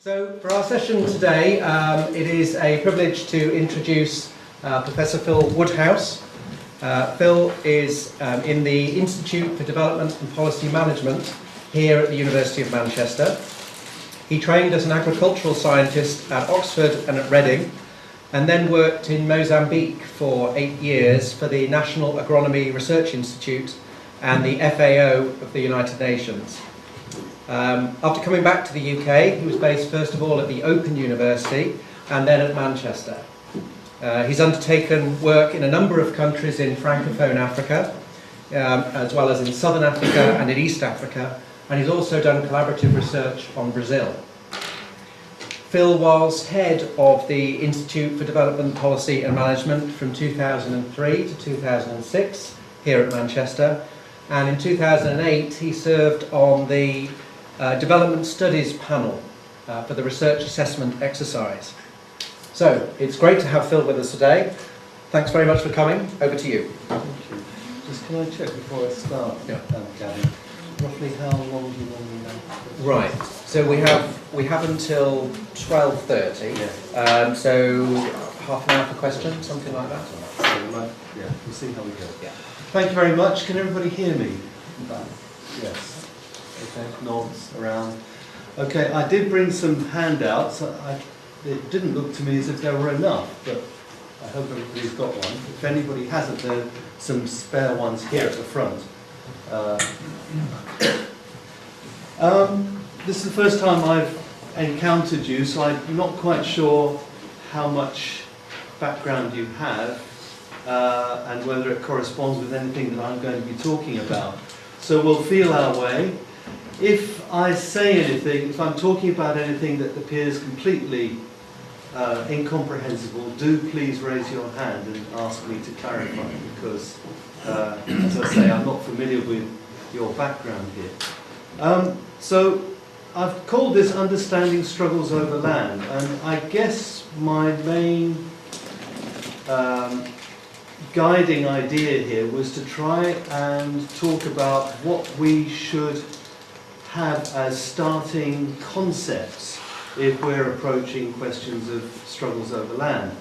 So for our session today, it is a privilege to introduce Professor Phil Woodhouse. Phil is in the Institute for Development and Policy Management here at the University of Manchester. He trained as an agricultural scientist at Oxford and at Reading, and then worked in Mozambique for 8 years for the National Agronomy Research Institute and the FAO of the United Nations. After coming back to the UK, he was based first of all at the Open University and then at Manchester. He's undertaken work in a number of countries in Francophone Africa, as well as in Southern Africa and in East Africa, and he's also done collaborative research on Brazil. Phil was head of the Institute for Development Policy and Management from 2003 to 2006 here at Manchester, and in 2008 he served on the Development Studies panel for the research assessment exercise. So it's great to have Phil with us today. Thanks very much for coming. Over to you. Thank you. Just can I check before I start? Yeah. Gavin, roughly how long do you want me now? Right. So we have until 12:30. Yeah. So half an hour for questions, something like that. Yeah. We'll see how we go. Yeah. Thank you very much. Can everybody hear me? Yes. Okay. Nods around. Okay. I did bring some handouts. It didn't look to me as if there were enough, but I hope everybody's got one. If anybody hasn't, there are some spare ones here at the front. This is the first time I've encountered you, so I'm not quite sure how much background you have and whether it corresponds with anything that I'm going to be talking about. So we'll feel our way. If I say anything, if I'm talking about anything that appears completely incomprehensible, do please raise your hand and ask me to clarify, because, as I say, I'm not familiar with your background here. So I've called this Understanding Struggles Over Land, and I guess my main guiding idea here was to try and talk about what we should have as starting concepts if we're approaching questions of struggles over land.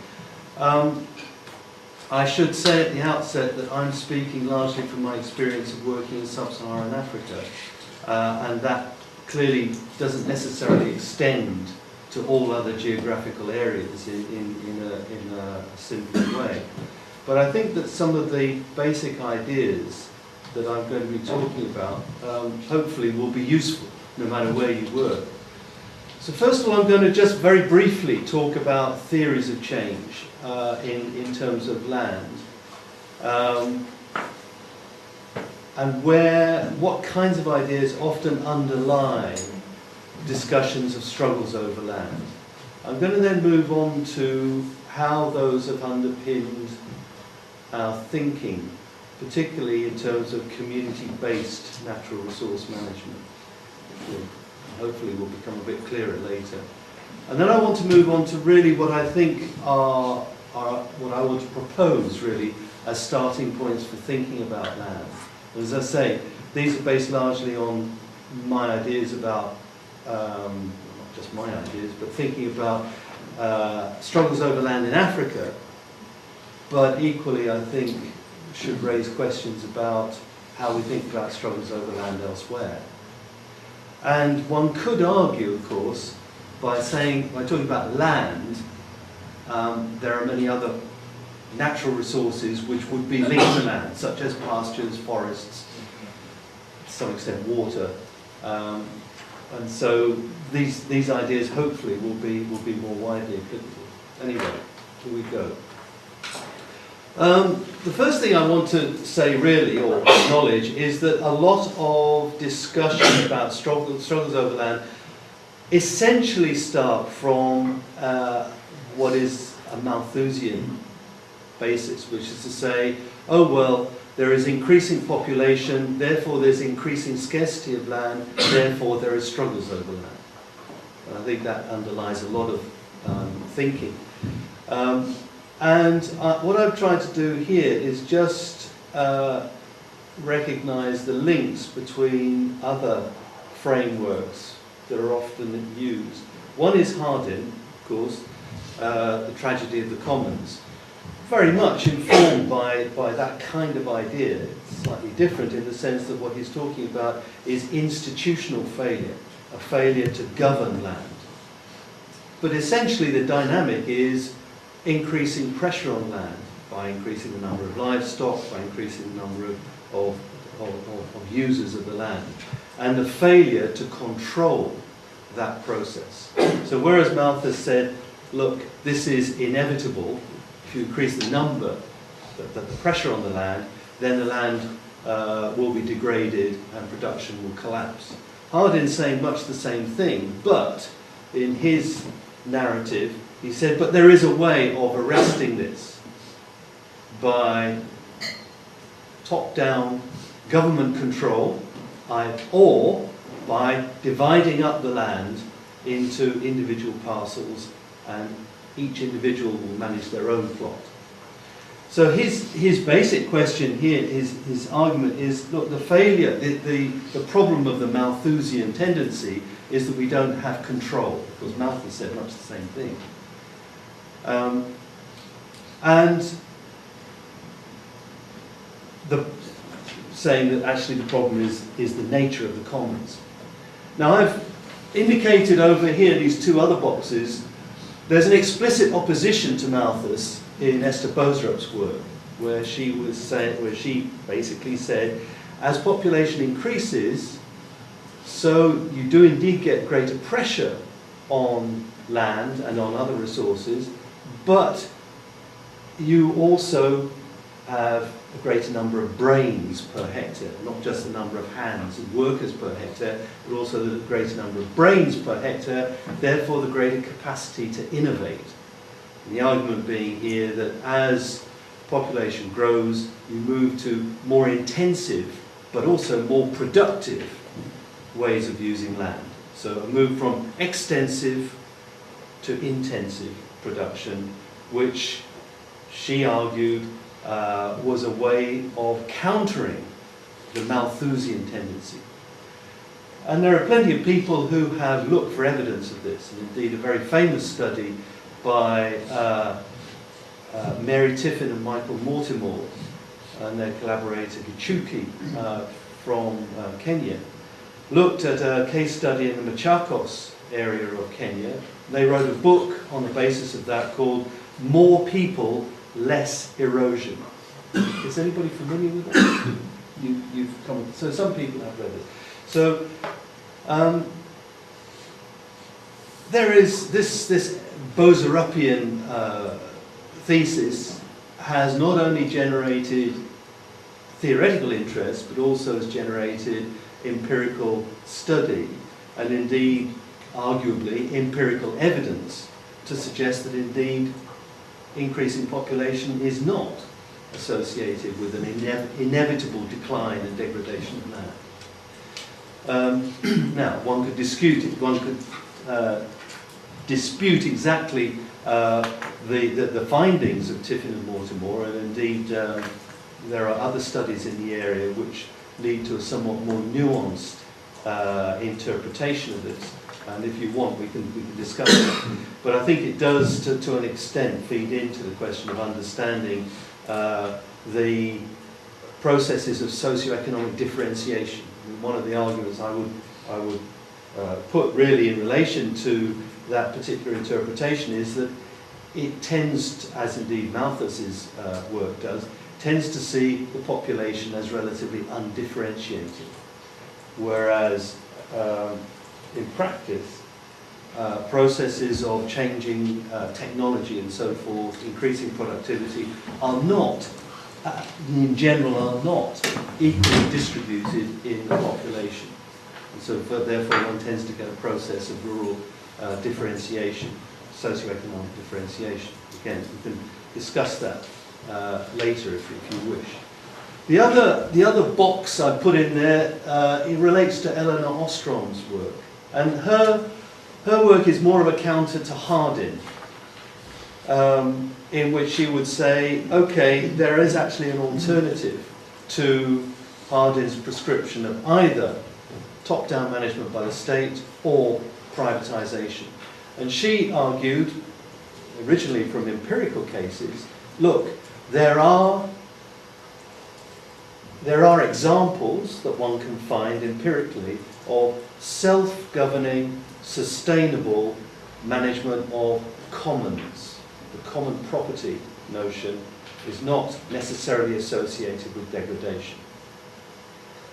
I should say at the outset that I'm speaking largely from my experience of working in sub-Saharan Africa, and that clearly doesn't necessarily extend to all other geographical areas in a simple way. But I think that some of the basic ideas that I'm going to be talking about hopefully will be useful no matter where you work. So first of all, I'm going to just very briefly talk about theories of change in terms of land, and what kinds of ideas often underlie discussions of struggles over land. I'm going to then move on to how those have underpinned our thinking, particularly in terms of community-based natural resource management, which hopefully will become a bit clearer later. And then I want to move on to really what I think are what I want to propose really as starting points for thinking about land. And as I say, these are based largely on my ideas about, not just my ideas, but thinking about struggles over land in Africa, but equally I think should raise questions about how we think about struggles over land elsewhere. And one could argue, of course, by talking about land, there are many other natural resources which would be linked to land, such as pastures, forests, to some extent water. And so these ideas hopefully will be more widely applicable. Anyway, here we go. The first thing I want to say really, or acknowledge, is that a lot of discussion about struggles over land essentially start from what is a Malthusian basis, which is to say, oh well, there is increasing population, therefore there's increasing scarcity of land, therefore there is struggles over land. And I think that underlies a lot of thinking. And what I've tried to do here is just recognise the links between other frameworks that are often used One is Hardin, of course, the tragedy of the commons, very much informed by that kind of idea. It's slightly different in the sense that what he's talking about is institutional failure, a failure to govern land. But essentially the dynamic is increasing pressure on land by increasing the number of livestock, by increasing the number of users of the land, and the failure to control that process. So whereas Malthus said, look, this is inevitable, if you increase the number, the pressure on the land, then the land will be degraded and production will collapse. Hardin's saying much the same thing, but in his narrative, he said, but there is a way of arresting this by top-down government control, or by dividing up the land into individual parcels, and each individual will manage their own plot. So his basic question here, his argument is, look, the failure, the problem of the Malthusian tendency is that we don't have control, because Malthus said much the same thing. And saying that actually the problem is the nature of the commons. Now I've indicated over here these two other boxes. There's an explicit opposition to Malthus in Esther Boserup's work, where she basically said, as population increases, so you do indeed get greater pressure on land and on other resources, but you also have a greater number of brains per hectare, not just the number of hands and workers per hectare, but also the greater number of brains per hectare, therefore the greater capacity to innovate. And the argument being here that as population grows, you move to more intensive, but also more productive ways of using land. So a move from extensive to intensive production, which she argued was a way of countering the Malthusian tendency. And there are plenty of people who have looked for evidence of this, and indeed a very famous study by Mary Tiffin and Michael Mortimer and their collaborator Gichuki from Kenya looked at a case study in the Machakos area of Kenya. They wrote a book on the basis of that called More People, Less Erosion. Is anybody familiar with that? You've come, so some people have read it. So there is this Boserupian thesis has not only generated theoretical interest, but also has generated empirical study, and indeed, arguably, empirical evidence to suggest that indeed increasing population is not associated with an inevitable decline and degradation of land. Now, one could dispute exactly the findings of Tiffin and Mortimer, and indeed there are other studies in the area which lead to a somewhat more nuanced interpretation of this. And if you want, we can discuss it. But I think it does, to an extent, feed into the question of understanding the processes of socioeconomic differentiation. And one of the arguments I would put really in relation to that particular interpretation is that it tends, as indeed Malthus's work does, tends to see the population as relatively undifferentiated, whereas in practice, processes of changing technology and so forth, increasing productivity, are not, in general, are not equally distributed in the population. And so therefore one tends to get a process of rural differentiation, socioeconomic differentiation. Again, we can discuss that later if you wish. The other box I put in there, it relates to Eleanor Ostrom's work. And her work is more of a counter to Hardin, in which she would say, okay, there is actually an alternative to Hardin's prescription of either top-down management by the state or privatization. And she argued, originally from empirical cases, look, there are examples that one can find empirically of self-governing, sustainable management of commons. The common property notion is not necessarily associated with degradation.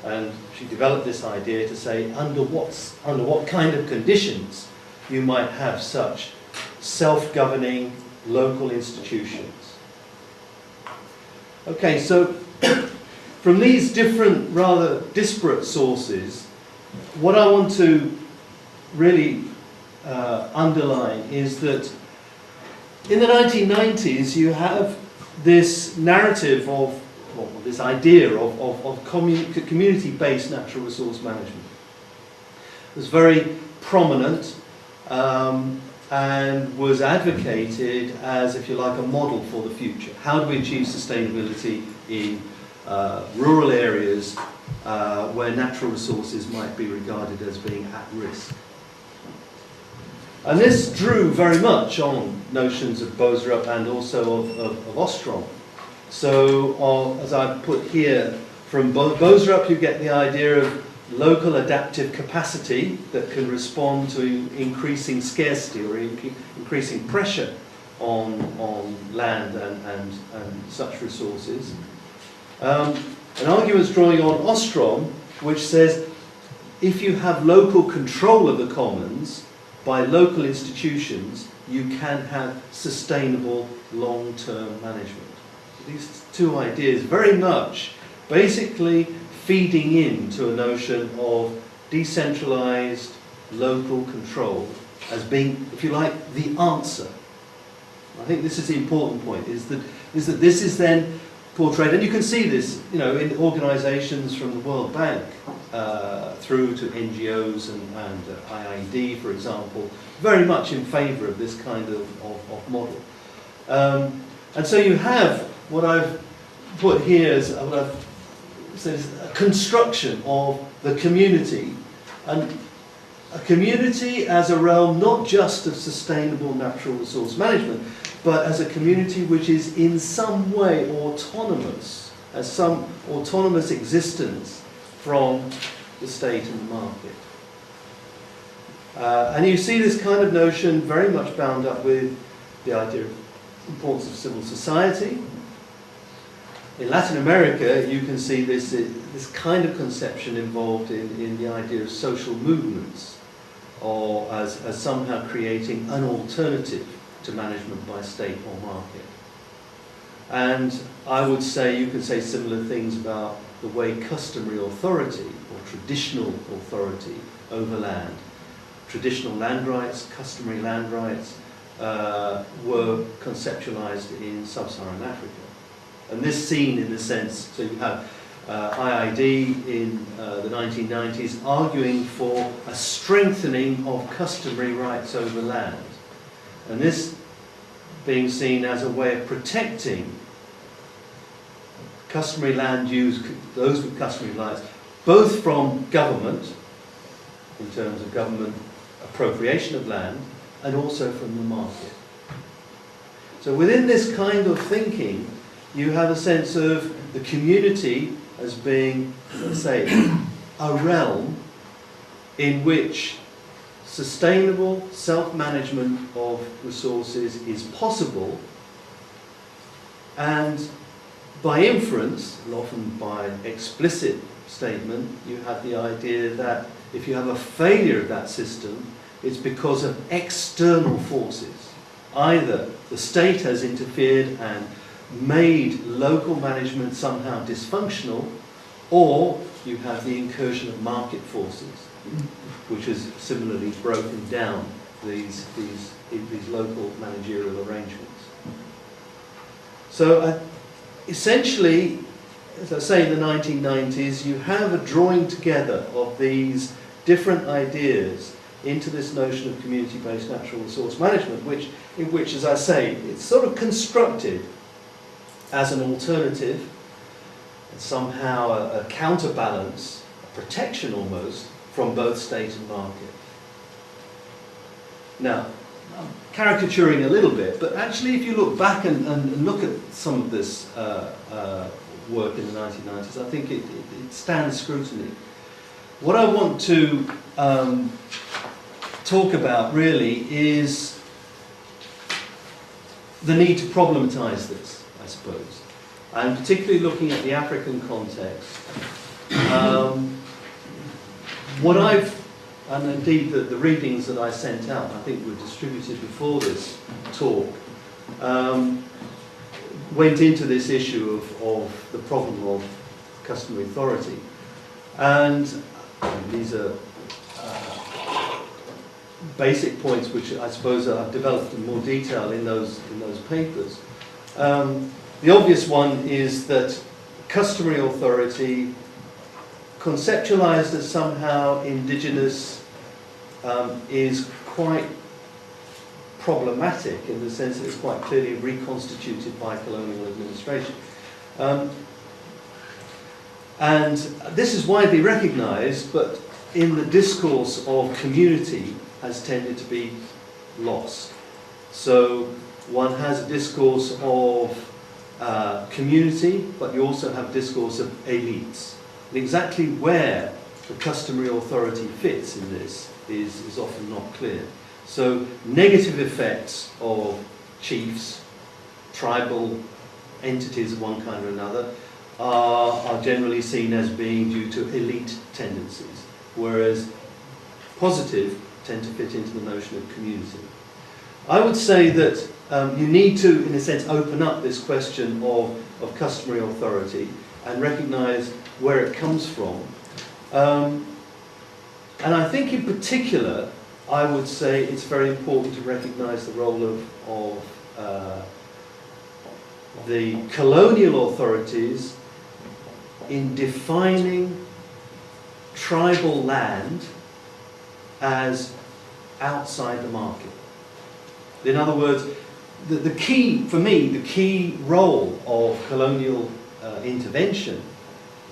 And she developed this idea to say under what kind of conditions you might have such self-governing local institutions. Okay, so from these different, rather disparate sources, what I want to really underline is that in the 1990s you have this narrative of, or this idea of community-based natural resource management. It was very prominent and was advocated as, if you like, a model for the future. How do we achieve sustainability in rural areas where natural resources might be regarded as being at risk? And this drew very much on notions of Boserup and also of Ostrom. So, as I put here, from Boserup you get the idea of local adaptive capacity that can respond to increasing scarcity or increasing pressure on land and such resources. An argument's drawing on Ostrom, which says if you have local control of the commons by local institutions, you can have sustainable long-term management. These two ideas very much basically feeding into a notion of decentralized local control as being, if you like, the answer. I think this is the important point, is that this is then portrayed, and you can see this, you know, in organizations from the World Bank through to NGOs and IIED, for example, very much in favor of this kind of model. And so you have what I've put here as what I've said, a construction of the community, and a community as a realm not just of sustainable natural resource management, but as a community which is in some way autonomous, as some autonomous existence from the state and the market. And you see this kind of notion very much bound up with the idea of importance of civil society. In Latin America, you can see this kind of conception involved in the idea of social movements, or as somehow creating an alternative to management by state or market. And I would say, you could say similar things about the way customary authority, or traditional authority over land, traditional land rights, customary land rights, were conceptualized in sub-Saharan Africa. And this seen in the sense, so you have IIED in the 1990s arguing for a strengthening of customary rights over land. And this being seen as a way of protecting customary land use, those with customary rights, both from government, in terms of government appropriation of land, and also from the market. So within this kind of thinking, you have a sense of the community as being, let's say, a realm in which sustainable self-management of resources is possible, and by inference, and often by explicit statement, you have the idea that if you have a failure of that system, it's because of external forces. Either the state has interfered and made local management somehow dysfunctional, or you have the incursion of market forces, which has similarly broken down these local managerial arrangements. So essentially, as I say, in the 1990s, you have a drawing together of these different ideas into this notion of community-based natural resource management, in which, as I say, it's sort of constructed as an alternative, and somehow a counterbalance, a protection almost, from both state and market. Now, caricaturing a little bit, but actually if you look back and look at some of this work in the 1990s, I think it stands scrutiny. What I want to talk about really is the need to problematize this, I suppose. And particularly looking at the African context. And indeed the readings that I sent out, I think were distributed before this talk, went into this issue of the problem of customary authority. And these are basic points which I suppose I've developed in more detail in those papers. The obvious one is that customary authority, conceptualized as somehow indigenous, is quite problematic in the sense that it's quite clearly reconstituted by colonial administration. And this is widely recognized, but in the discourse of community has tended to be lost. So one has a discourse of community, but you also have discourse of elites. And exactly where the customary authority fits in this is often not clear. So negative effects of chiefs, tribal entities of one kind or another, are generally seen as being due to elite tendencies, whereas positive tend to fit into the notion of community. I would say that you need to, in a sense, open up this question of customary authority and recognise where it comes from. And I think in particular, I would say it's very important to recognise the role of the colonial authorities in defining tribal land as outside the market. In other words, the key, for me, the key role of colonial intervention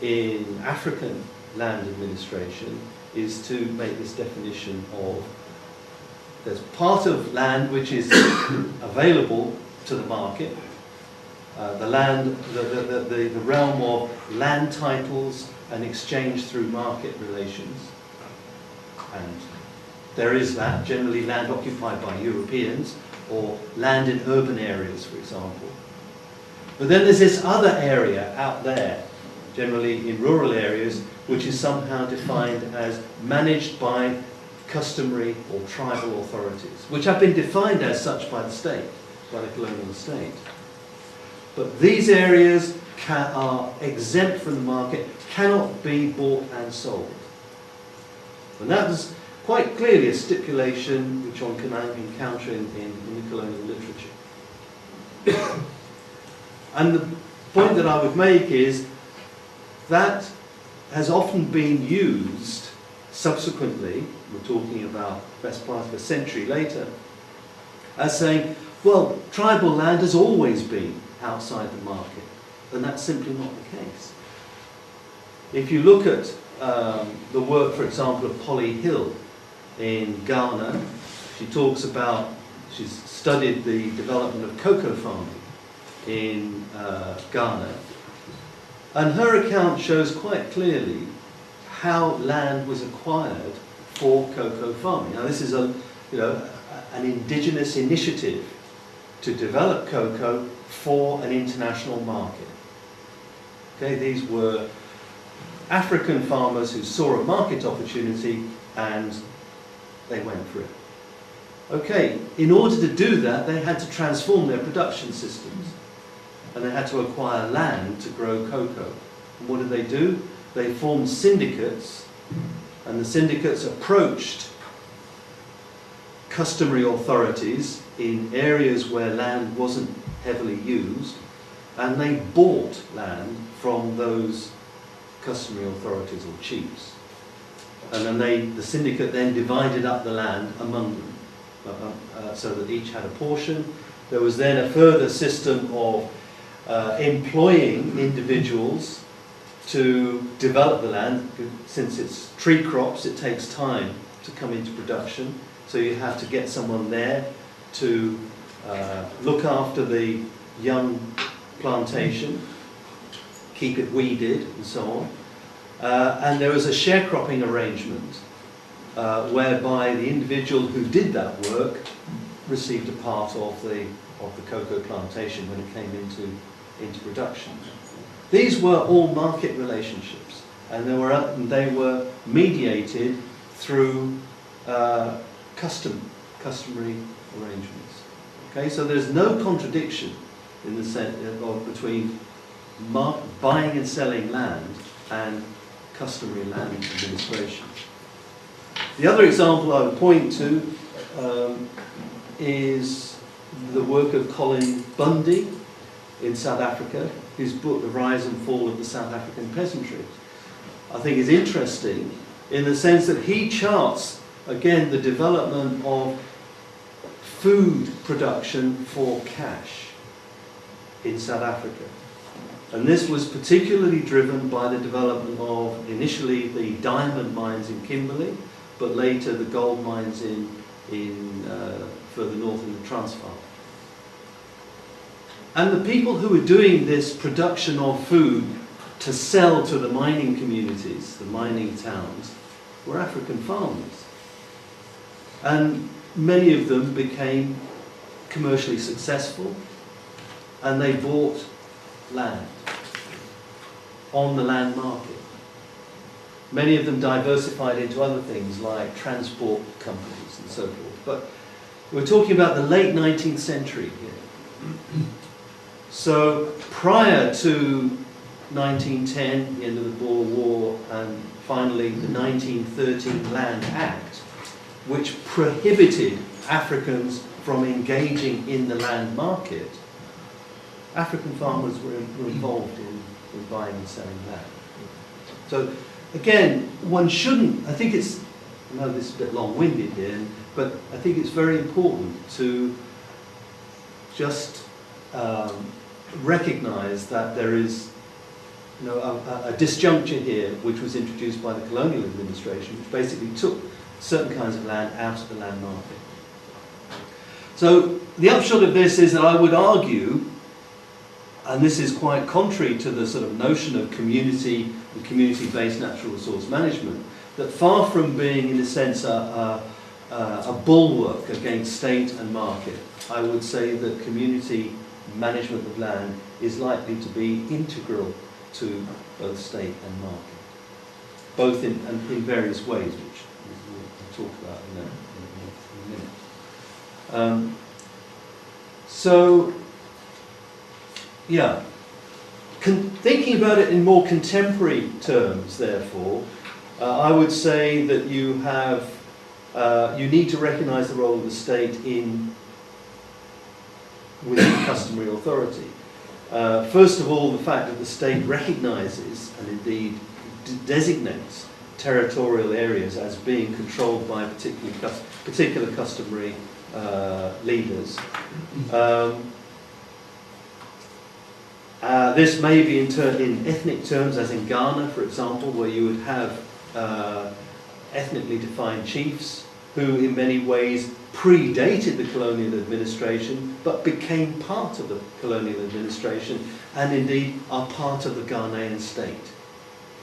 in African land administration is to make this definition of there's part of land which is available to the market, the realm of land titles and exchange through market relations. And there is that, generally land occupied by Europeans or land in urban areas, for example. But then there's this other area out there, generally in rural areas, which is somehow defined as managed by customary or tribal authorities, which have been defined as such by the state, by the colonial state. But these areas are exempt from the market, cannot be bought and sold. And that was quite clearly a stipulation which one can encounter in the colonial literature. And the point that I would make is that has often been used subsequently, we're talking about best part of a century later, as saying, well, tribal land has always been outside the market, and that's simply not the case. If you look at the work, for example, of Polly Hill in Ghana, she talks about, she's studied the development of cocoa farming in Ghana, and her account shows quite clearly how land was acquired for cocoa farming. Now this is an indigenous initiative to develop cocoa for an international market. Okay, these were African farmers who saw a market opportunity and they went for it. Okay, in order to do that, they had to transform their production systems and they had to acquire land to grow cocoa. And what did they do? They formed syndicates, and the syndicates approached customary authorities in areas where land wasn't heavily used, and they bought land from those customary authorities or chiefs. And then the syndicate then divided up the land among them, so that each had a portion. There was then a further system of employing individuals to develop the land. Since it's tree crops, it takes time to come into production, so you have to get someone there to look after the young plantation, keep it weeded and so on. And there was a sharecropping arrangement whereby the individual who did that work received a part of the cocoa plantation when it came into production. These were all market relationships, and they were mediated through customary arrangements. Okay, so there's no contradiction in the sense between buying and selling land and customary land administration. The other example I would point to is the work of Colin Bundy in South Africa, whose book, The Rise and Fall of the South African Peasantry, I think is interesting in the sense that he charts, again, the development of food production for cash in South Africa. And this was particularly driven by the development of, initially, the diamond mines in Kimberley, but later the gold mines in further north in the Transvaal. And the people who were doing this production of food to sell to the mining communities, the mining towns, were African farmers. And many of them became commercially successful, and they bought land on the land market. Many of them diversified into other things like transport companies and so forth. But we're talking about the late 19th century here. So prior to 1910, the end of the Boer War, and finally the 1913 Land Act, which prohibited Africans from engaging in the land market, African farmers were involved in buying and selling land. So again, one shouldn't, I think it's, I know this is a bit long-winded here, but I think it's very important to just recognise that there is a disjuncture here which was introduced by the colonial administration, which basically took certain kinds of land out of the land market. So the upshot of this is that I would argue, and this is quite contrary to the sort of notion of community and community-based natural resource management, that far from being, in a sense, a bulwark against state and market, I would say that community management of land is likely to be integral to both state and market, both in various ways, which we'll talk about in a minute. So, yeah, thinking about it in more contemporary terms, therefore, I would say that you need to recognise the role of the state within customary authority. First of all, the fact that the state recognises and indeed designates territorial areas as being controlled by particular customary leaders. This may be in ethnic terms, as in Ghana, for example, where you would have ethnically defined chiefs who in many ways predated the colonial administration but became part of the colonial administration and indeed are part of the Ghanaian state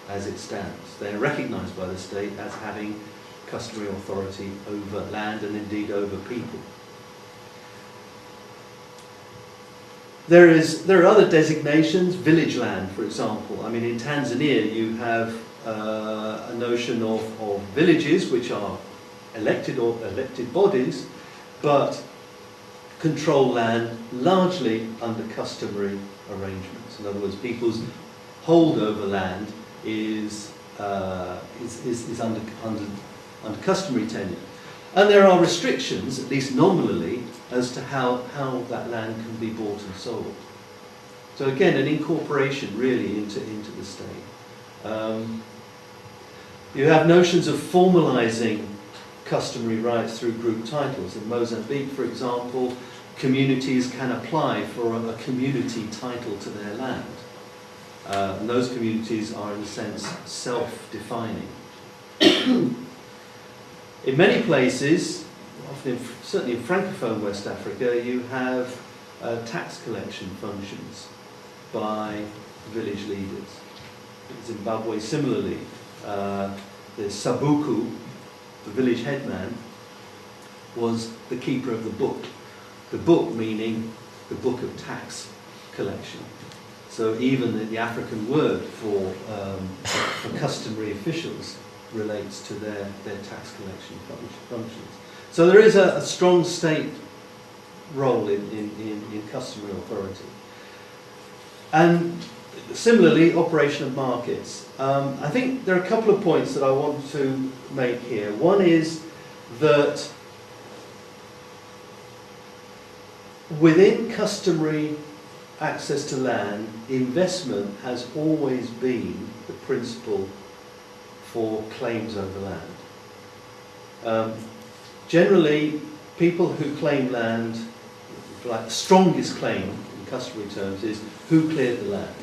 as it stands. They are recognised by the state as having customary authority over land and indeed over people. There are other designations, village land, for example. I mean, in Tanzania you have a notion of villages which are elected bodies, but control land largely under customary arrangements. In other words, people's hold over land is under customary tenure. And there are restrictions, at least nominally, as to how that land can be bought and sold. So again, an incorporation really into the state. You have notions of formalising customary rights through group titles. In Mozambique, for example, communities can apply for a community title to their land. And those communities are, in a sense, self-defining. In many places, often, certainly in Francophone West Africa, you have tax collection functions by village leaders. In Zimbabwe, similarly, the Sabuku, the village headman, was the keeper of the book. The book meaning the book of tax collection. So even the African word for customary officials relates to their tax collection functions. So there is a strong state role in customary authority. And similarly, operation of markets. I think there are a couple of points that I want to make here. One is that within customary access to land, investment has always been the principle for claims over land. Generally, people who claim land, like the strongest claim in customary terms, is who cleared the land.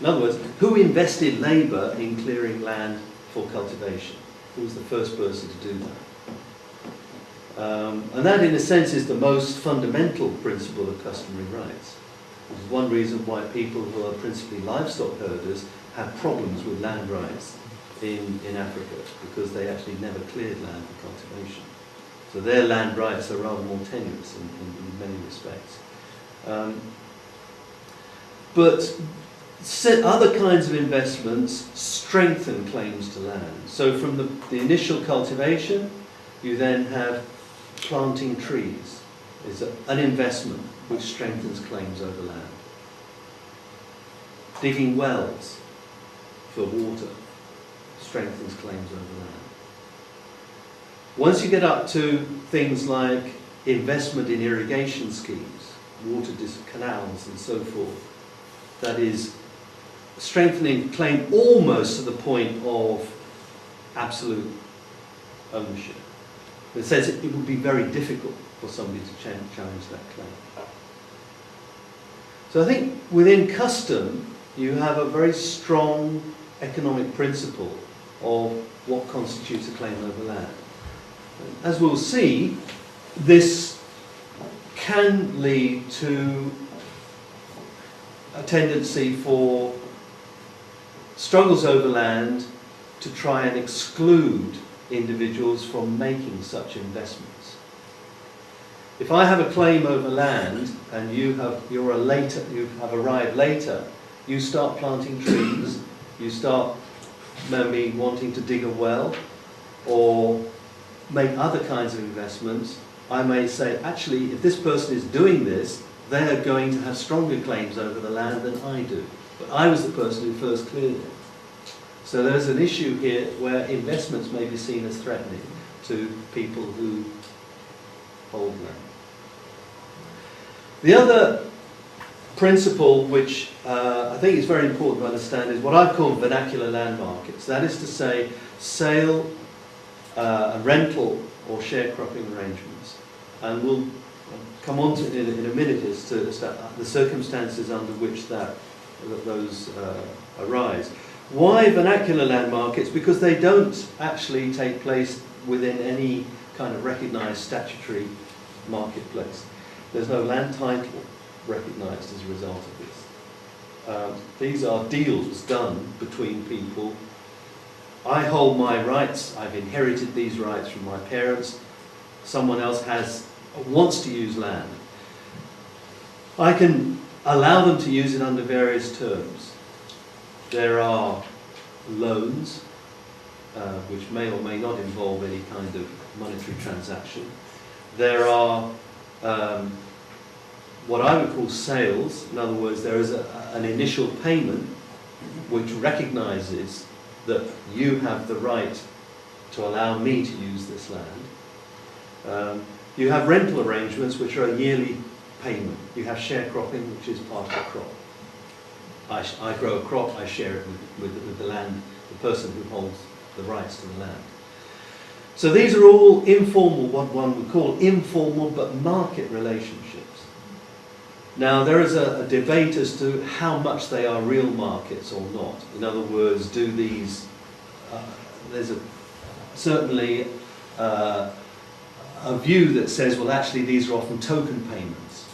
In other words, who invested labour in clearing land for cultivation? Who was the first person to do that? And that, in a sense, is the most fundamental principle of customary rights. Which is one reason why people who are principally livestock herders have problems with land rights in Africa, because they actually never cleared land for cultivation. So their land rights are rather more tenuous in many respects. But other kinds of investments strengthen claims to land. So from the initial cultivation, you then have planting trees. It's an investment which strengthens claims over land. Digging wells for water strengthens claims over land. Once you get up to things like investment in irrigation schemes, water canals and so forth, that is strengthening claim almost to the point of absolute ownership. It says it would be very difficult for somebody to challenge that claim. So I think within custom, you have a very strong economic principle of what constitutes a claim over land. As we'll see, this can lead to a tendency for struggles over land to try and exclude individuals from making such investments. If I have a claim over land and you have arrived later, you start planting trees, you start maybe wanting to dig a well or make other kinds of investments, I may say, actually, if this person is doing this, they are going to have stronger claims over the land than I do. But I was the person who first cleared it. So there's an issue here where investments may be seen as threatening to people who hold land. The other principle which I think is very important to understand is what I call vernacular land markets. That is to say, sale, rental or sharecropping arrangements. And we'll come on to it in a minute as to the circumstances under which those arise. Why vernacular land markets? Because they don't actually take place within any kind of recognised statutory marketplace. There's no land title recognised as a result of this. These are deals done between people. I hold my rights, I've inherited these rights from my parents, someone else wants to use land. I can allow them to use it under various terms. There are loans, which may or may not involve any kind of monetary transaction. There are what I would call sales. In other words, there is an initial payment which recognises that you have the right to allow me to use this land. You have rental arrangements, which are a yearly payment. You have sharecropping, which is part of the crop. I grow a crop, I share it with the land, the person who holds the rights to the land. So these are all informal, what one would call informal but market relationships. Now there is a debate as to how much they are real markets or not. In other words, do these, there's certainly a a view that says, well, actually, these are often token payments.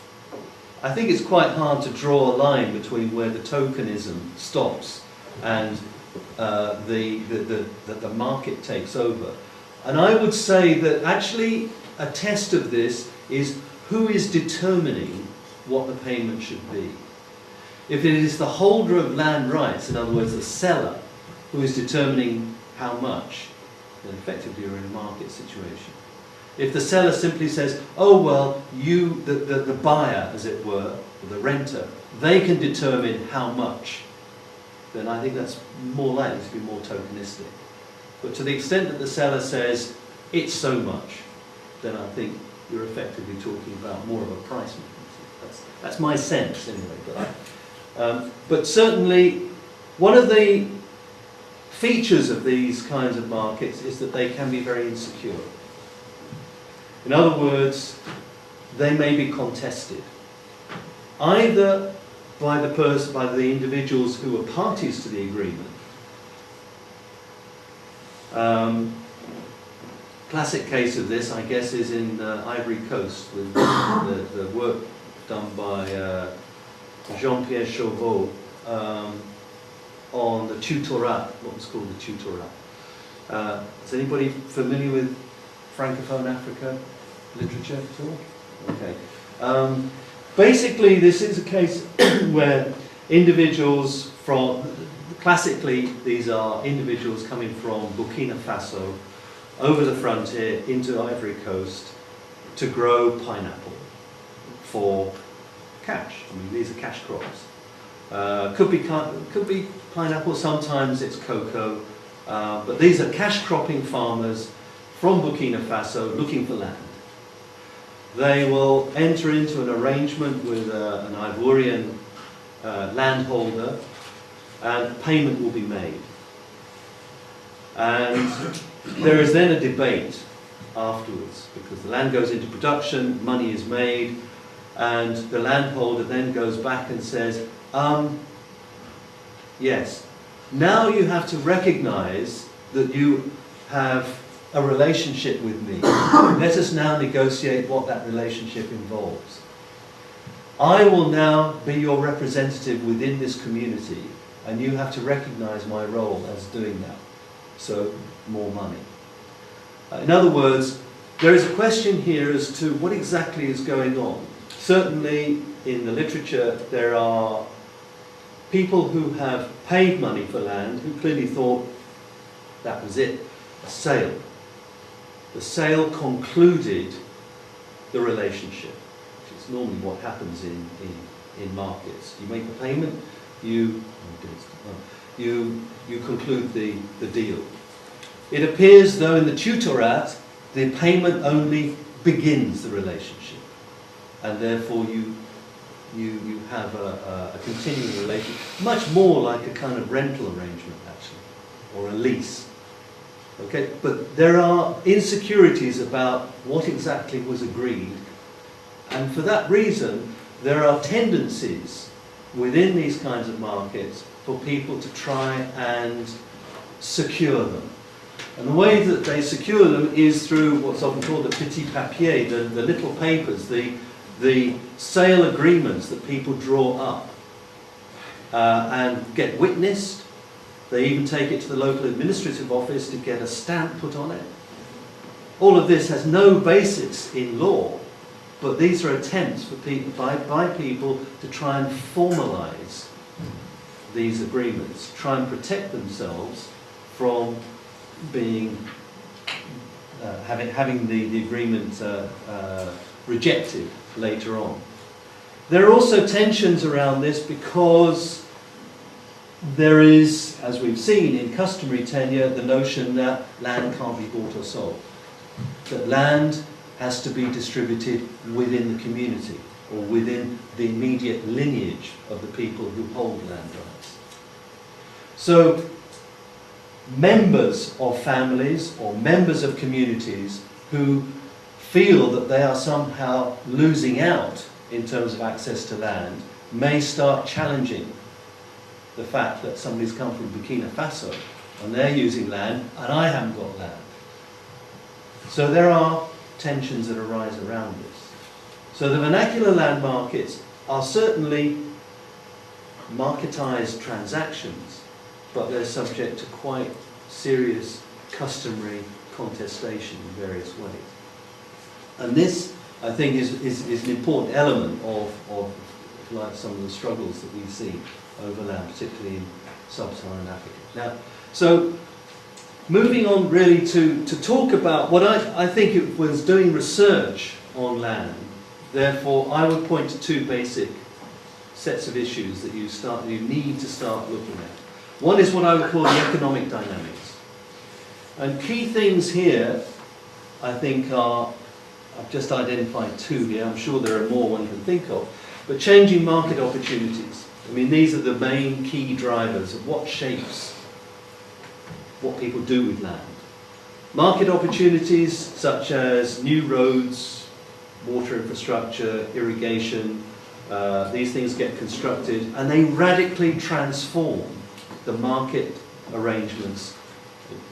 I think it's quite hard to draw a line between where the tokenism stops and the market takes over. And I would say that actually a test of this is who is determining what the payment should be. If it is the holder of land rights, in other words, the seller, who is determining how much, then effectively you're in a market situation. If the seller simply says, oh, well, you, the buyer, as it were, or the renter, they can determine how much, then I think that's more likely to be more tokenistic. But to the extent that the seller says, it's so much, then I think you're effectively talking about more of a price mechanism. That's my sense, anyway. But certainly, one of the features of these kinds of markets is that they can be very insecure. In other words, they may be contested, either by the individuals who are parties to the agreement. Classic case of this, I guess, is in Ivory Coast with the work done by Jean-Pierre Chauveau on the tutorat, what was called the tutorat. Is anybody familiar with Francophone Africa literature at all? Okay. Basically, this is a case where individuals from, classically, these are individuals coming from Burkina Faso over the frontier into Ivory Coast to grow pineapple for cash. I mean, these are cash crops. Could be pineapple, sometimes it's cocoa, but these are cash cropping farmers from Burkina Faso looking for land. They will enter into an arrangement with an Ivorian landholder, and payment will be made. And there is then a debate afterwards, because the land goes into production, money is made, and the landholder then goes back and says, yes, now you have to recognize that you have a relationship with me. Let us now negotiate what that relationship involves. I will now be your representative within this community, and you have to recognize my role as doing that. So, more money. In other words, there is a question here as to what exactly is going on. Certainly, in the literature, there are people who have paid money for land who clearly thought that was it, a sale. The sale concluded the relationship, which is normally what happens in markets. You make a payment, you conclude the deal. It appears, though, in the tutorat, the payment only begins the relationship, and therefore you have a continuing relationship, much more like a kind of rental arrangement, actually, or a lease. Okay, but there are insecurities about what exactly was agreed, and for that reason, there are tendencies within these kinds of markets for people to try and secure them. And the way that they secure them is through what's often called the petit papier, the little papers, the sale agreements that people draw up and get witnessed. They even take it to the local administrative office to get a stamp put on it. All of this has no basis in law, but these are attempts for people, by people to try and formalise these agreements, try and protect themselves from being having the agreement rejected later on. There are also tensions around this because there is, as we've seen in customary tenure, the notion that land can't be bought or sold. That land has to be distributed within the community or within the immediate lineage of the people who hold land rights. So members of families or members of communities who feel that they are somehow losing out in terms of access to land may start challenging the fact that somebody's come from Burkina Faso and they're using land and I haven't got land. So there are tensions that arise around this. So the vernacular land markets are certainly marketized transactions, but they're subject to quite serious customary contestation in various ways. And this, I think, is an important element of like some of the struggles that we see over land, particularly in sub-Saharan Africa. Now, so moving on really to talk about what I think it was doing research on land, therefore I would point to two basic sets of issues that you need to start looking at. One is what I would call the economic dynamics. And key things here, I think, are, I've just identified two here, I'm sure there are more one can think of, but changing market opportunities. I mean, these are the main key drivers of what shapes what people do with land. Market opportunities such as new roads, water infrastructure, irrigation, these things get constructed and they radically transform the market arrangements.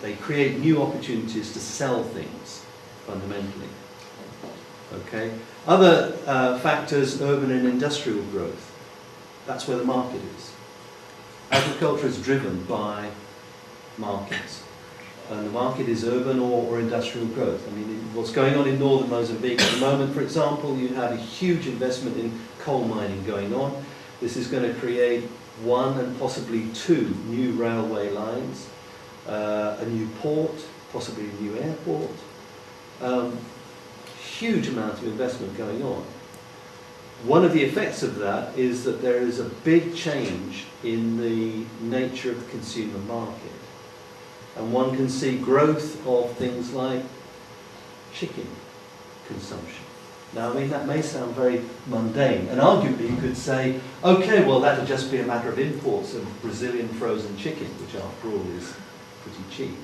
They create new opportunities to sell things, fundamentally. Okay. Other factors, urban and industrial growth. That's where the market is. Agriculture is driven by markets. And the market is urban or industrial growth. I mean, what's going on in northern Mozambique at the moment, for example, you have a huge investment in coal mining going on. This is going to create 1 and possibly 2 new railway lines, a new port, possibly a new airport. Huge amount of investment going on. One of the effects of that is that there is a big change in the nature of the consumer market. And one can see growth of things like chicken consumption. Now, I mean, that may sound very mundane, and arguably you could say, okay, well, that'll just be a matter of imports of Brazilian frozen chicken, which after all is pretty cheap.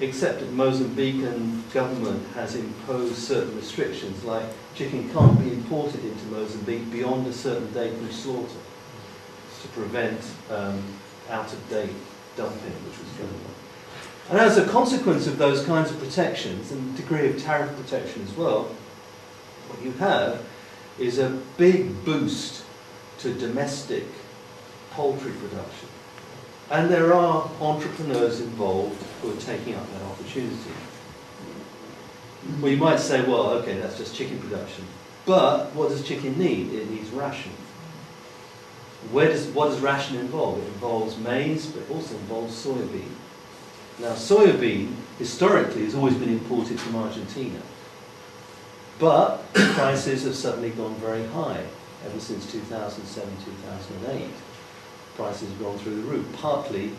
Except that the Mozambican government has imposed certain restrictions, like chicken can't be imported into Mozambique beyond a certain date from slaughter, to prevent out-of-date dumping, which was going on. And as a consequence of those kinds of protections, and degree of tariff protection as well, what you have is a big boost to domestic poultry production. And there are entrepreneurs involved who are taking up that opportunity. Well, you might say, well, okay, that's just chicken production. But what does chicken need? It needs ration. What does ration involve? It involves maize, but it also involves soybean. Now, soybean, historically, has always been imported from Argentina. But prices have suddenly gone very high ever since 2007, 2008. Prices have gone through the roof, partly,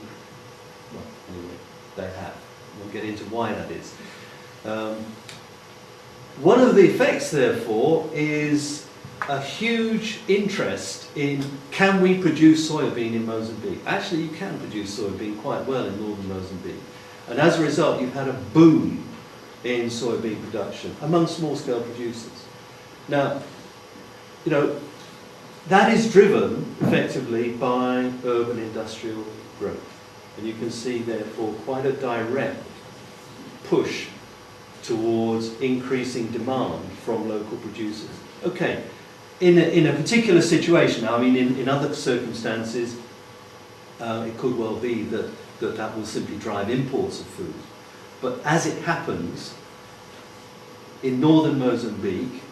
well, anyway, they have. We'll get into why that is. One of the effects, therefore, is a huge interest in, can we produce soybean in Mozambique? Actually, you can produce soybean quite well in northern Mozambique. And as a result, you've had a boom in soybean production among small-scale producers. Now, you know, that is driven effectively by urban industrial growth. And you can see, therefore, quite a direct push towards increasing demand from local producers. Okay, in a particular situation, I mean, in other circumstances, it could well be that will simply drive imports of food. But as it happens, in northern Mozambique,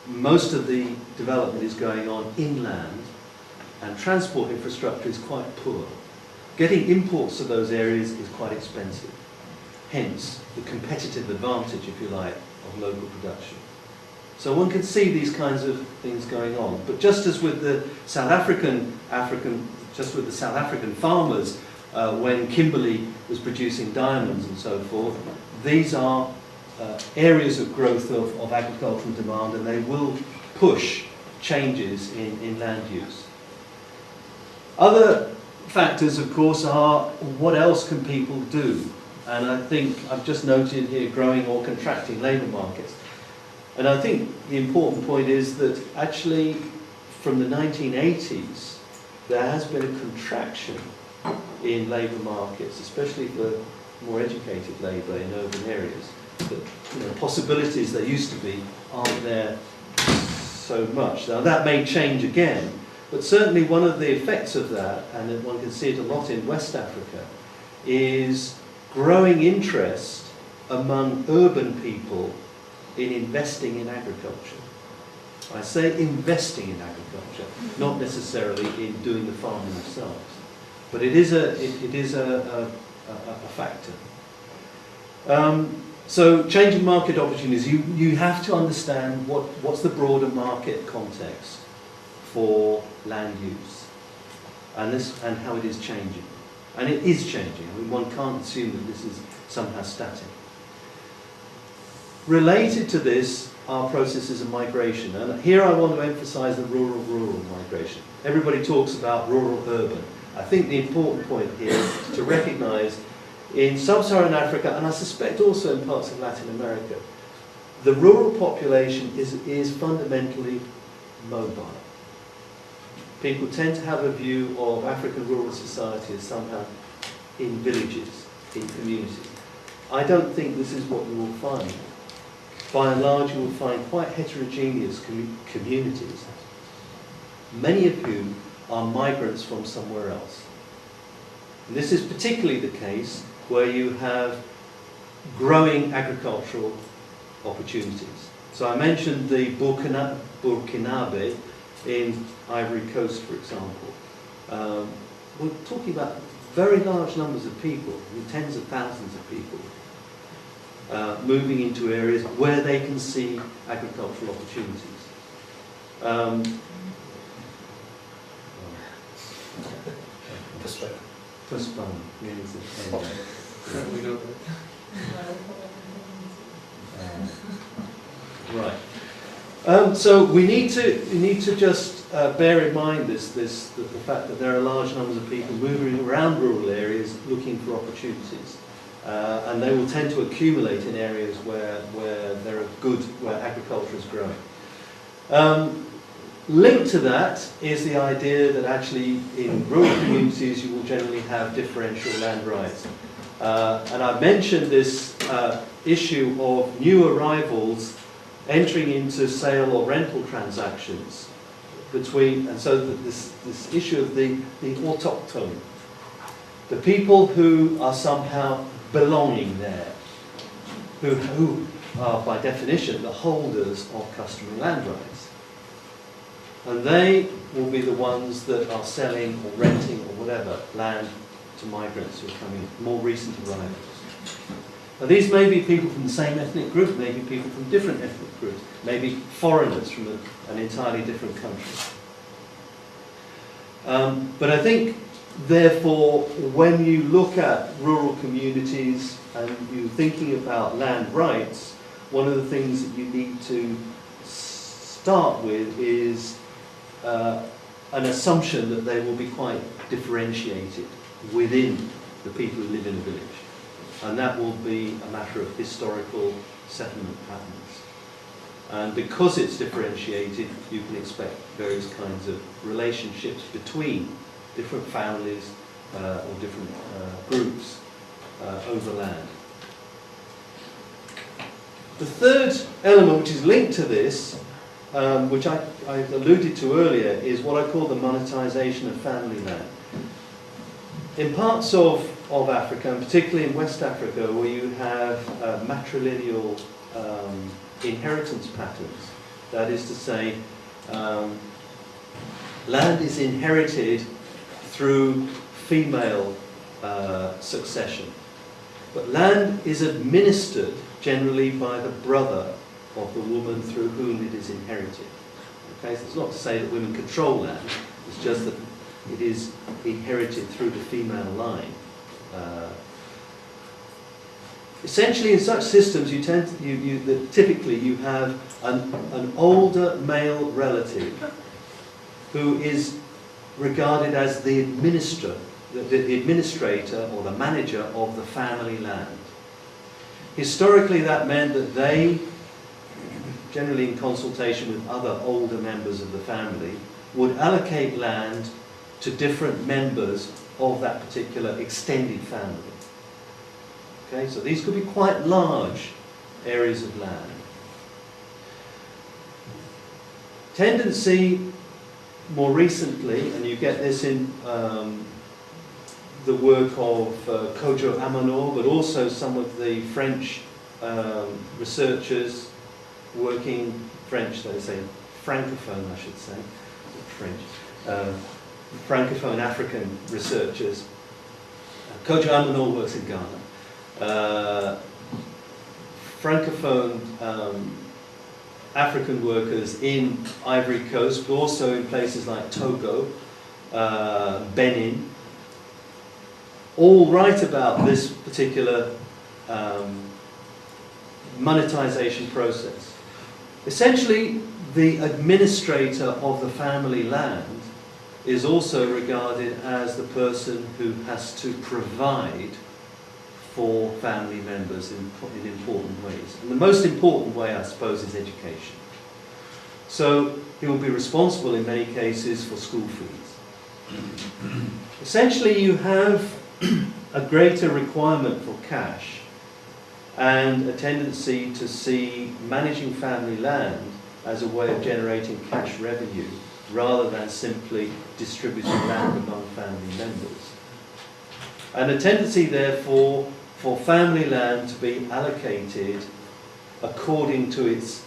most of the development is going on inland, and transport infrastructure is quite poor. Getting imports to those areas is quite expensive. Hence, the competitive advantage, if you like, of local production. So one can see these kinds of things going on. But just as with the South African farmers, when Kimberley was producing diamonds and so forth, these are areas of growth of agricultural demand, and they will push changes in land use. Other factors, of course, are what else can people do? And I think I've just noted here growing or contracting labour markets. And I think the important point is that actually from the 1980s there has been a contraction in labour markets, especially for more educated labour in urban areas, that possibilities there used to be aren't there so much. Now that may change again, but certainly one of the effects of that, and one can see it a lot in West Africa, is growing interest among urban people in investing in agriculture. I say investing in agriculture, not necessarily in doing the farming themselves, but it is a factor. So changing market opportunities, you have to understand what's the broader market context for land use, and how it is changing. And it is changing. I mean, one can't assume that this is somehow static. Related to this are processes of migration, and here I want to emphasize the rural-rural migration. Everybody talks about rural-urban. I think the important point here is to recognize in sub-Saharan Africa, and I suspect also in parts of Latin America, the rural population is fundamentally mobile. People tend to have a view of African rural society as somehow in villages, in communities. I don't think this is what you will find. By and large, you will find quite heterogeneous communities, many of whom are migrants from somewhere else. And this is particularly the case where you have growing agricultural opportunities. So I mentioned the Burkinabe in Ivory Coast, for example. We're talking about very large numbers of people, tens of thousands of people, moving into areas where they can see agricultural opportunities. Postpone means right. So we need to just bear in mind the fact that there are large numbers of people moving around rural areas looking for opportunities, and they will tend to accumulate in areas where there are where agriculture is growing. Linked to that is the idea that actually in rural communities you will generally have differential land rights. And I mentioned this issue of new arrivals entering into sale or rental transactions and so that this issue of the autochtone, the people who are somehow belonging there, who are by definition the holders of customary land rights. And they will be the ones that are selling or renting or whatever land to migrants who are coming, more recent arrivals. Now these may be people from the same ethnic group, maybe people from different ethnic groups, maybe foreigners from an entirely different country. But I think, therefore, when you look at rural communities and you're thinking about land rights, one of the things that you need to start with is an assumption that they will be quite differentiated within the people who live in a village. And that will be a matter of historical settlement patterns. And because it's differentiated, you can expect various kinds of relationships between different families or different groups over land. The third element which is linked to this, which I alluded to earlier, is what I call the monetization of family land. In parts of Africa, and particularly in West Africa, where you have matrilineal inheritance patterns, that is to say, land is inherited through female succession, but land is administered generally by the brother of the woman through whom it is inherited. Okay, so it's not to say that women control land, it's just that it is inherited through the female line. Essentially, in such systems, typically you have an older male relative who is regarded as the administrator or the manager of the family land. Historically, that meant that they, generally in consultation with other older members of the family, would allocate land to different members of that particular extended family. Okay, so these could be quite large areas of land. Tendency more recently, and you get this in the work of Kojo Amanor, but also some of the French researchers working French, they say francophone, I should say, French, francophone African researchers. Kojo Amanor works in Ghana. Francophone African workers in Ivory Coast, but also in places like Togo, Benin, all write about this particular monetization process. Essentially, the administrator of the family land is also regarded as the person who has to provide for family members in important ways. And the most important way, I suppose, is education. So he will be responsible in many cases for school fees. Essentially, you have a greater requirement for cash and a tendency to see managing family land as a way of generating cash revenue rather than simply distributing land among family members. And a tendency, therefore, for family land to be allocated according to its,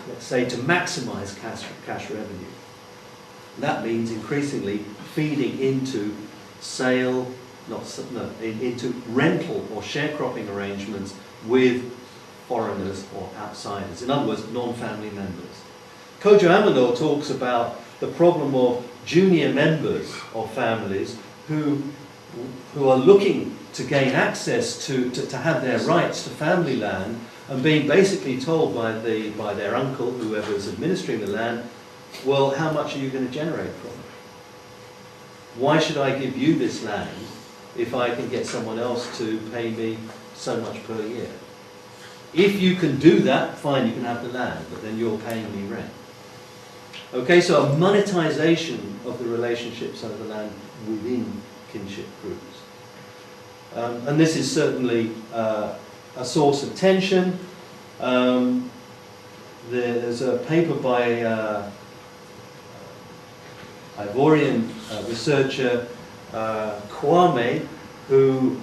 let's say, to maximize cash revenue. And that means increasingly feeding into into rental or sharecropping arrangements with foreigners or outsiders. In other words, non-family members. Kojo Amanor talks about the problem of junior members of families who are looking to gain access to have their rights to family land and being basically told by their uncle, whoever's administering the land, well, how much are you going to generate from it? Why should I give you this land if I can get someone else to pay me so much per year? If you can do that, fine, you can have the land, but then you're paying me rent. Okay, so a monetization of the relationships over land within kinship groups. And this is certainly a source of tension. There's a paper by Ivorian researcher Kwame, who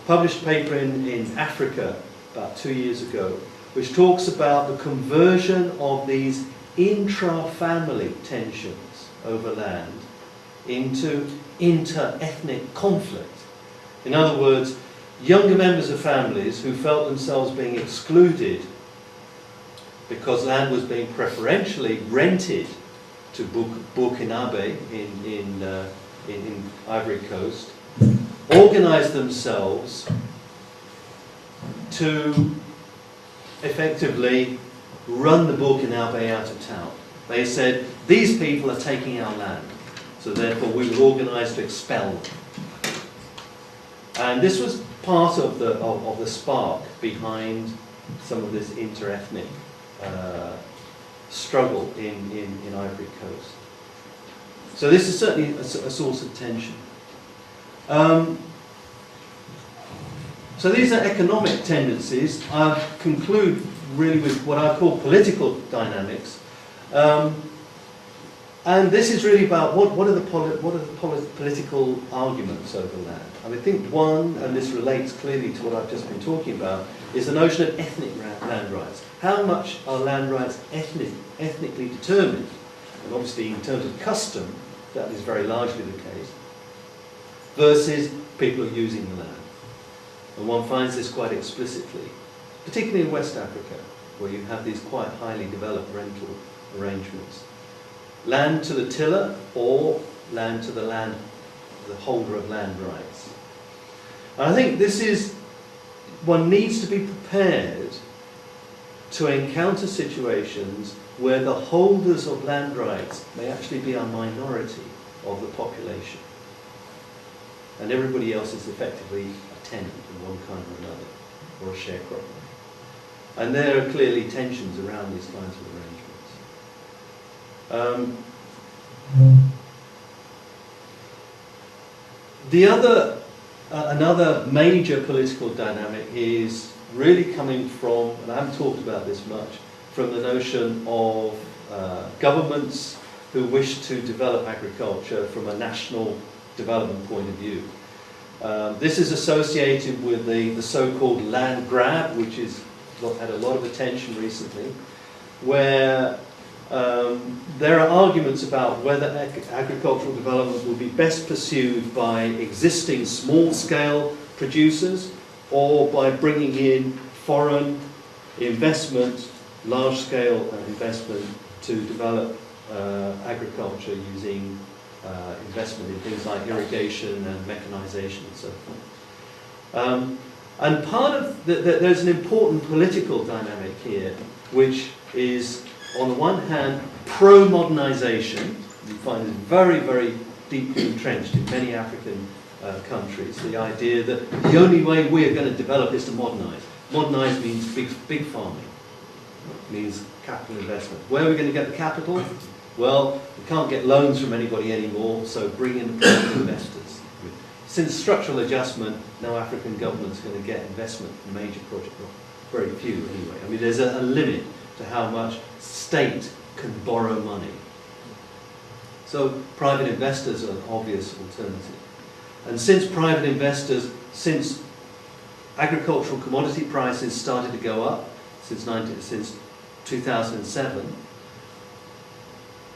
published a paper in Africa about 2 years ago, which talks about the conversion of these intra-family tensions over land into inter-ethnic conflict. In other words, younger members of families who felt themselves being excluded because land was being preferentially rented to Burkinabe in Ivory Coast, organized themselves to effectively run the Burkinabe out of town. They said, these people are taking our land, so therefore we were organized to expel them. And this was part of the spark behind some of this inter-ethnic struggle in Ivory Coast. So this is certainly a source of tension. So these are economic tendencies. I'll conclude really with what I call political dynamics. And this is really about what are the political arguments over land. I think one, and this relates clearly to what I've just been talking about, is the notion of ethnic land rights. How much are land rights ethnically determined? And obviously in terms of custom, that is very largely the case, versus people are using the land. And one finds this quite explicitly, particularly in West Africa, where you have these quite highly developed rental arrangements. Land to the tiller or land to the holder of land rights. And I think this is, one needs to be prepared to encounter situations where the holders of land rights may actually be a minority of the population. And everybody else is effectively a tenant in one kind or another, or a sharecropper. And there are clearly tensions around these kinds of arrangements. Another major political dynamic is really coming from, and I haven't talked about this much, from the notion of governments who wish to develop agriculture from a national development point of view. This is associated with the so-called land grab, which has had a lot of attention recently, where there are arguments about whether agricultural development will be best pursued by existing small-scale producers or by bringing in foreign investment, large-scale investment to develop agriculture using investment in things like irrigation and mechanization and so forth. And part of there's an important political dynamic here, which is, on the one hand, pro-modernization. You find it very, very deeply entrenched in many African countries, the idea that the only way we're going to develop is to modernize. Modernize means big farming, means capital investment. Where are we going to get the capital? Well, we can't get loans from anybody anymore, so bring in the private investors. Since structural adjustment, no African government's going to get investment in major projects. Well, very few anyway. I mean, there's a limit to how much state can borrow money. So private investors are an obvious alternative. And since private investors, since agricultural commodity prices started to go up since 2007,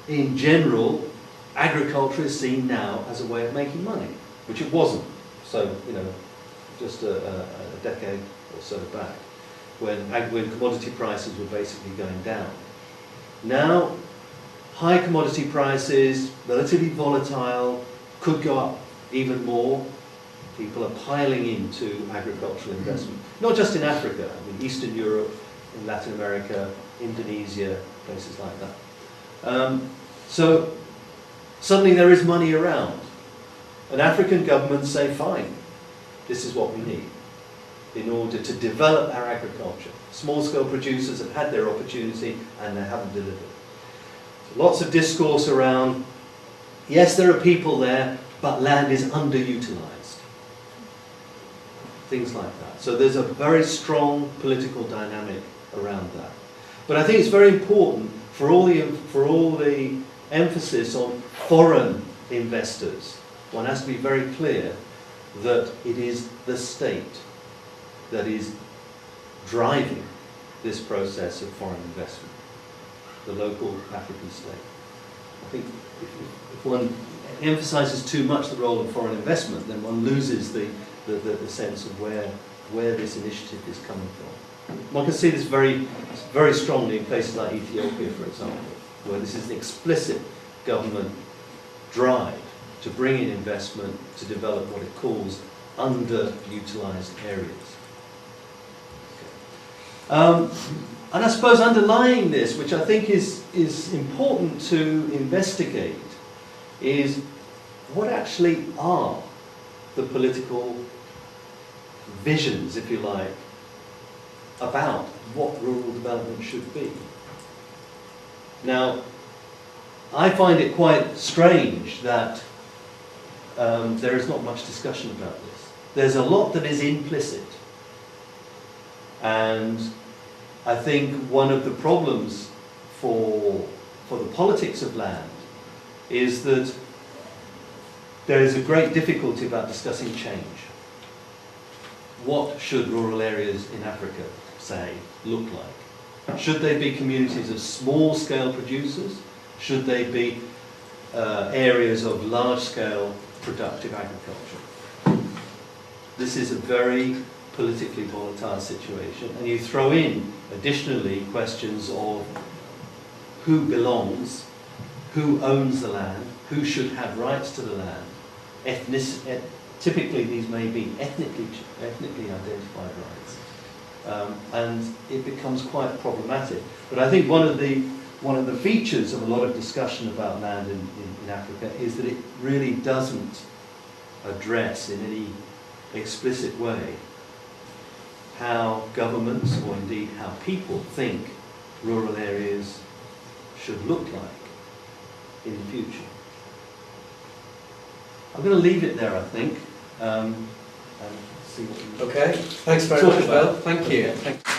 in general, agriculture is seen now as a way of making money, which it wasn't. So, you know, just a decade or so back, when commodity prices were basically going down. Now, high commodity prices, relatively volatile, could go up even more. People are piling into agricultural investment, not just in Africa, I mean Eastern Europe, in Latin America, Indonesia, places like that. So suddenly there is money around, and African governments say, fine, this is what we need in order to develop our agriculture. Small-scale producers have had their opportunity and they haven't delivered. So lots of discourse around, yes, there are people there, but land is underutilized. Things like that. So there's a very strong political dynamic around that. But I think it's very important for all the emphasis on foreign investors. One has to be very clear that it is the state that is driving this process of foreign investment, the local African state. I think if one emphasizes too much the role of foreign investment, then one loses the sense of where this initiative is coming from. One can see this very, very strongly in places like Ethiopia, for example, where this is an explicit government drive to bring in investment to develop what it calls underutilized areas. And I suppose underlying this, which I think is important to investigate, is what actually are the political visions, if you like, about what rural development should be. Now, I find it quite strange that there is not much discussion about this. There's a lot that is implicit. And I think one of the problems for the politics of land is that there is a great difficulty about discussing change. What should rural areas in Africa, say, look like? Should they be communities of small-scale producers? Should they be areas of large-scale productive agriculture? This is a very politically volatile situation, and you throw in additionally questions of who belongs, who owns the land, who should have rights to the land. Typically these may be ethnically identified rights, and it becomes quite problematic. But I think one of the features of a lot of discussion about land in Africa is that it really doesn't address in any explicit way how governments, or indeed how people, think rural areas should look like in the future. I'm going to leave it there, I think. and see what we Okay, thanks very Talk much, about Bill. Thank you. Okay. Thank you.